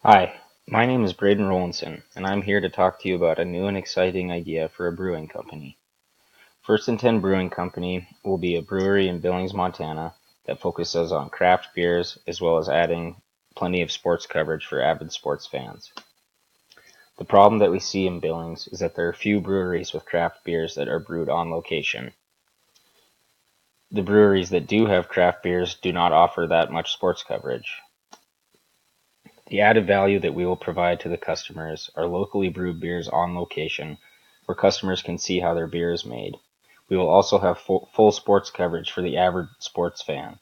Hi, my name is Braden Rowlandson, and I'm here to talk to you about a new and exciting idea for a brewing company. First and 10 Brewing Company will be a brewery in Billings, Montana that focuses on craft beers as well as adding plenty of sports coverage for avid sports fans. The problem that we see in Billings is that there are few breweries with craft beers that are brewed on location. The breweries that do have craft beers do not offer that much sports coverage. The added value that we will provide to the customers are locally brewed beers on location, where customers can see how their beer is made. We will also have full sports coverage for the average sports fan.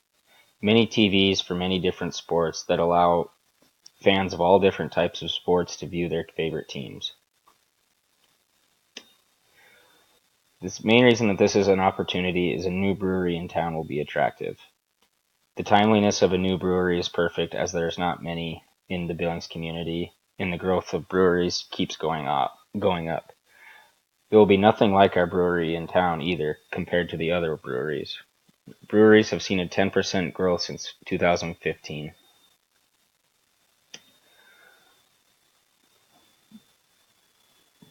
Many TVs for many different sports that allow fans of all different types of sports to view their favorite teams. The main reason that this is an opportunity is a new brewery in town will be attractive. The timeliness of a new brewery is perfect as there's not many in the Billings community, and the growth of breweries keeps going up. It will be nothing like our brewery in town either, compared to the other breweries. Breweries have seen a 10% growth since 2015.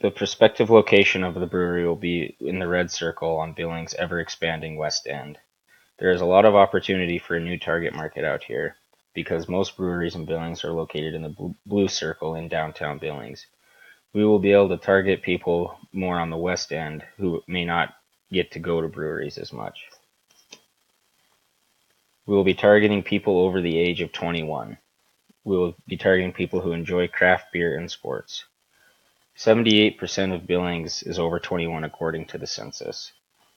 The prospective location of the brewery will be in the red circle on Billings' ever-expanding west end. There is a lot of opportunity for a new target market out here, because most breweries in Billings are located in the blue circle in downtown Billings. We will be able to target people more on the west end who may not get to go to breweries as much. We will be targeting people over the age of 21. We will be targeting people who enjoy craft beer and sports. 78% of Billings is over 21 according to the census.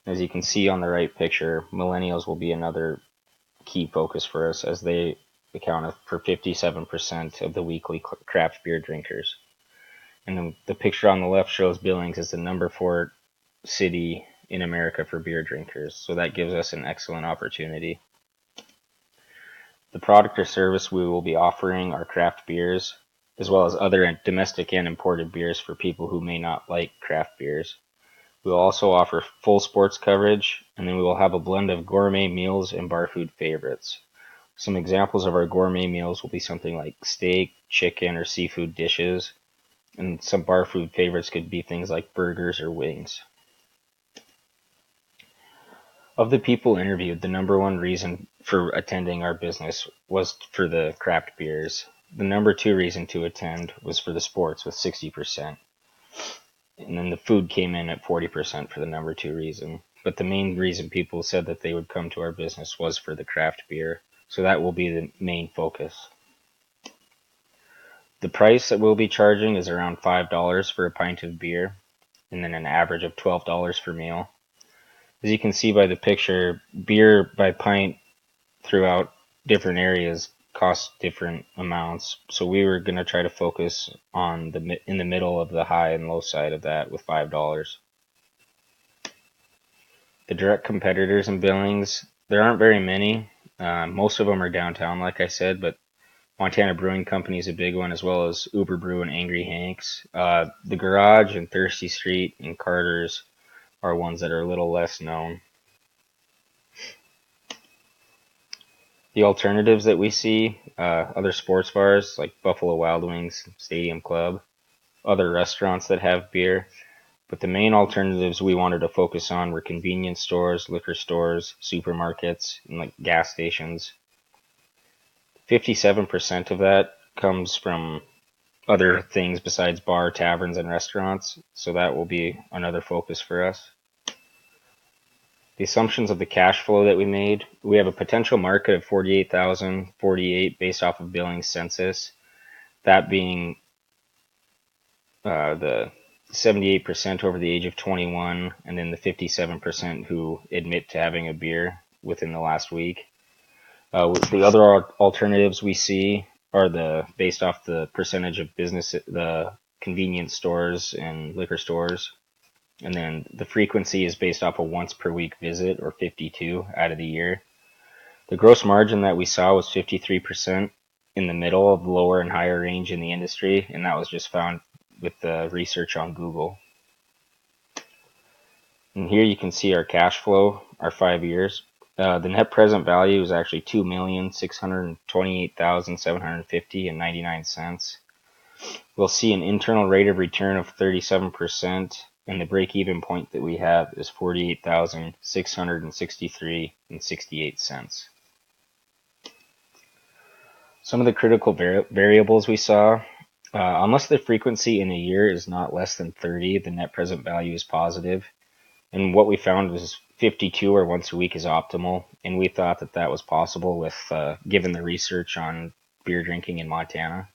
As you can see on the right picture, millennials will be another key focus for us as they account for 57% of the weekly craft beer drinkers. And the picture on the left shows Billings as the number 4 city in America for beer drinkers, so that gives us an excellent opportunity. The product or service we will be offering are craft beers, as well as other domestic and imported beers for people who may not like craft beers. We will also offer full sports coverage, and then we will have a blend of gourmet meals and bar food favorites. Some examples of our gourmet meals will be something like steak, chicken, or seafood dishes, and some bar food favorites could be things like burgers or wings. Of the people interviewed, the number one reason for attending our business was for the craft beers. The number 2 reason to attend was for the sports with 60%. And then the food came in at 40% for the number 2 reason. But the main reason people said that they would come to our business was for the craft beer. So that will be the main focus. The price that we'll be charging is around $5 for a pint of beer, and then an average of $12 per meal. As you can see by the picture, beer by pint throughout different areas costs different amounts. So we were going to try to focus on in the middle of the high and low side of that with $5. The direct competitors in Billings, there aren't very many. Most of them are downtown, like I said, but Montana Brewing Company is a big one, as well as Uber Brew and Angry Hanks. The Garage and Thirsty Street and Carter's are ones that are a little less known. The alternatives that we see, other sports bars like Buffalo Wild Wings, Stadium Club, other restaurants that have beer, but the main alternatives we wanted to focus on were convenience stores, liquor stores, supermarkets, and like gas stations. 57% of that comes from other things besides bar, taverns, and restaurants, so that will be another focus for us. The assumptions of the cash flow that we made, we have a potential market of 48,048 based off of Billings census, that being the 78% over the age of 21, and then the 57% who admit to having a beer within the last week. The other alternatives we see are based off the percentage of business, the convenience stores and liquor stores. And then the frequency is based off a once per week visit, or 52 out of the year. The gross margin that we saw was 53% in the middle of the lower and higher range in the industry, and that was just found with the research on Google. And here you can see our cash flow, our 5 years. The net present value is actually $2,628,750 and 99 cents. We'll see an internal rate of return of 37%, and the break-even point that we have is 48,663 and 68 cents. Some of the critical variables we saw, unless the frequency in a year is not less than 30, the net present value is positive. And what we found was 52 or once a week is optimal, and we thought that that was possible with given the research on beer drinking in Montana.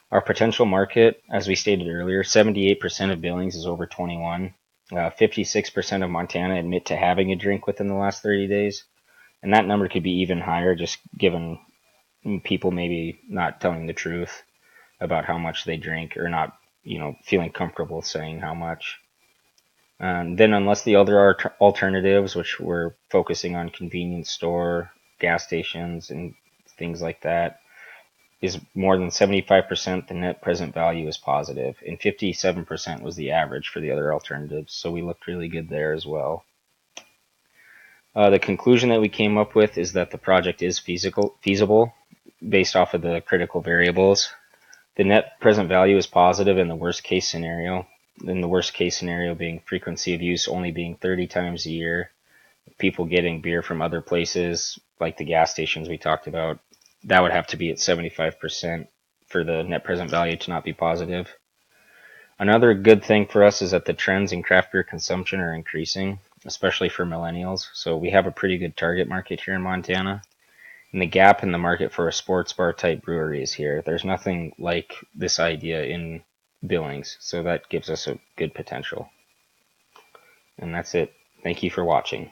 Our potential market, as we stated earlier, 78% of Billings is over 21. 56% of Montana admit to having a drink within the last 30 days, and that number could be even higher, just given people maybe not telling the truth about how much they drink, or not, feeling comfortable saying how much. Then, unless the other alternatives, which we're focusing on convenience store, gas stations, and things like that, is more than 75%, the net present value is positive, and 57% was the average for the other alternatives, so we looked really good there as well. The conclusion that we came up with is that the project is feasible based off of the critical variables. The net present value is positive in the worst case scenario, in the worst case scenario being frequency of use only being 30 times a year, people getting beer from other places like the gas stations we talked about. That would have to be at 75% for the net present value to not be positive. Another good thing for us is that the trends in craft beer consumption are increasing, especially for millennials. So we have a pretty good target market here in Montana. And the gap in the market for a sports bar type brewery is here. There's nothing like this idea in Billings, so that gives us a good potential. And that's it. Thank you for watching.